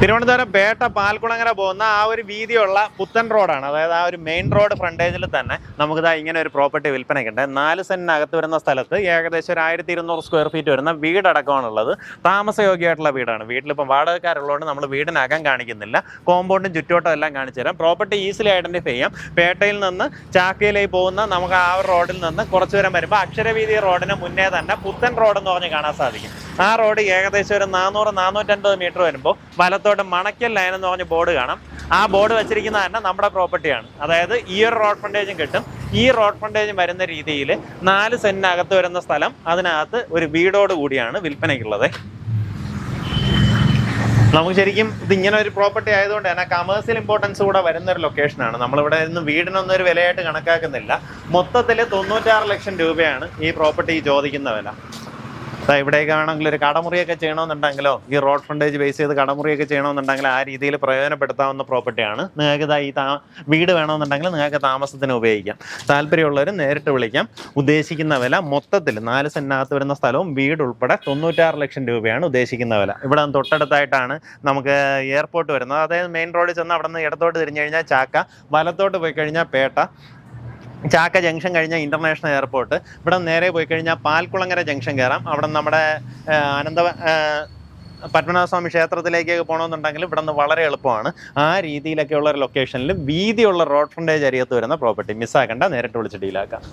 തിരുവനന്തപുരം പേട്ട പാൽക്കുളങ്ങര പോകുന്ന ആ ഒരു വീതിയുള്ള പുത്തൻ റോഡാണ്. അതായത് ആ ഒരു മെയിൻ റോഡ് ഫ്രണ്ടേജിൽ തന്നെ നമുക്കിതാ ഇങ്ങനെ ഒരു പ്രോപ്പർട്ടി വിൽപ്പനയ്ക്കുണ്ട്. 4 സെന്റിനകത്ത് വരുന്ന സ്ഥലത്ത് ഏകദേശം ഒരു 1200 സ്ക്വയർ ഫീറ്റ് വരുന്ന വീടടക്കമാണുള്ളത്. താമസയോഗ്യമായിട്ടുള്ള വീടാണ്. വീട്ടിലിപ്പം വാടകക്കാരുള്ളതുകൊണ്ട് നമ്മൾ വീടിനകം കാണിക്കുന്നില്ല, കോമ്പൗണ്ടും ചുറ്റുവട്ടം എല്ലാം കാണിച്ചു തരാം. പ്രോപ്പർട്ടി ഈസിലി ഐഡന്റിഫൈ ചെയ്യാം. പേട്ടയിൽ നിന്ന് ചാക്കയിലേക്ക് പോകുന്ന നമുക്ക് ആ റോഡിൽ നിന്ന് കുറച്ച് ദൂരം വരുമ്പോൾ അക്ഷരവീതി റോഡിന് മുന്നേ തന്നെ പുത്തൻ റോഡ് എന്ന് പറഞ്ഞ് കാണാൻ സാധിക്കും. ആ റോഡ് ഏകദേശം ഒരു 400-450 മീറ്റർ വരുമ്പോൾ വലത്തോട്ട് മണക്കൽ ലൈൻ എന്ന് പറഞ്ഞ ബോർഡ് കാണാം. ആ ബോർഡ് വെച്ചിരിക്കുന്നത് തന്നെ നമ്മുടെ പ്രോപ്പർട്ടിയാണ്. അതായത് ഈ ഒരു റോഡ് ഫ്രണ്ടേജും കിട്ടും. ഈ റോഡ് ഫ്രണ്ടേജും വരുന്ന രീതിയിൽ 4 സെന്റിനകത്ത് വരുന്ന സ്ഥലം, അതിനകത്ത് ഒരു വീടോട് കൂടിയാണ് വിൽപ്പനയ്ക്കുള്ളത്. നമുക്ക് ശരിക്കും ഇതിങ്ങനെ ഒരു പ്രോപ്പർട്ടി ആയതുകൊണ്ട് തന്നെ കമേഴ്സ്യൽ ഇമ്പോർട്ടൻസ് കൂടെ വരുന്നൊരു ലൊക്കേഷനാണ്. നമ്മളിവിടെ നിന്ന് വീടിനൊന്നും ഒരു വിലയായിട്ട് കണക്കാക്കുന്നില്ല. മൊത്തത്തിൽ 96 ലക്ഷം രൂപയാണ് ഈ പ്രോപ്പർട്ടി ചോദിക്കുന്ന വില. ഇവിടേക്ക് ആണെങ്കിൽ ഒരു കടമുറിയൊക്കെ ചെയ്യണമെന്നുണ്ടെങ്കിലോ, ഈ റോഡ് ഫ്രണ്ടേജ് ബേസ് ചെയ്ത് കടമുറിയൊക്കെ ചെയ്യണമെന്നുണ്ടെങ്കിൽ ആ രീതിയിൽ പ്രയോജനപ്പെടുത്താവുന്ന പ്രോപ്പർട്ടിയാണ്. നിങ്ങൾക്ക് ഈ വീട് വേണമെന്നുണ്ടെങ്കിൽ നിങ്ങൾക്ക് താമസത്തിന് ഉപയോഗിക്കാം. താല്പര്യമുള്ളവർ നേരിട്ട് വിളിക്കാം. ഉദ്ദേശിക്കുന്ന വില മൊത്തത്തിൽ 4 സെന്റിനകത്ത് വരുന്ന സ്ഥലവും വീട് ഉൾപ്പെടെ 96 ലക്ഷം രൂപയാണ് ഉദ്ദേശിക്കുന്ന വില. ഇവിടെ തൊട്ടടുത്തായിട്ടാണ് നമുക്ക് എയർപോർട്ട് വരുന്നത്. അതായത് മെയിൻ റോഡിൽ ചെന്ന് അവിടെ നിന്ന് ഇടത്തോട്ട് തിരിഞ്ഞു കഴിഞ്ഞാൽ ചാക്ക, വലത്തോട്ട് പോയി കഴിഞ്ഞാൽ പേട്ട. ചാക്ക ജംഗ്ഷൻ കഴിഞ്ഞാൽ ഇന്റർനാഷണൽ എയർപോർട്ട്. ഇവിടെ നേരെ പോയി കഴിഞ്ഞാൽ പാൽക്കുളങ്ങര ജംഗ്ഷൻ കയറാം. അവിടെ നമ്മുടെ പത്മനാഭസ്വാമി ക്ഷേത്രത്തിലേക്കൊക്കെ പോകണമെന്നുണ്ടെങ്കിൽ ഇവിടെ നിന്ന് വളരെ എളുപ്പമാണ്. ആ രീതിയിലൊക്കെയുള്ള ഒരു ലൊക്കേഷനിൽ വീതിയുള്ള റോഡ് ഫ്രണ്ടേജ് അരികത്ത് വരുന്ന പ്രോപ്പർട്ടി മിസ്സാക്കണ്ട, നേരിട്ട് വിളിച്ച് ഡീലാക്കാം.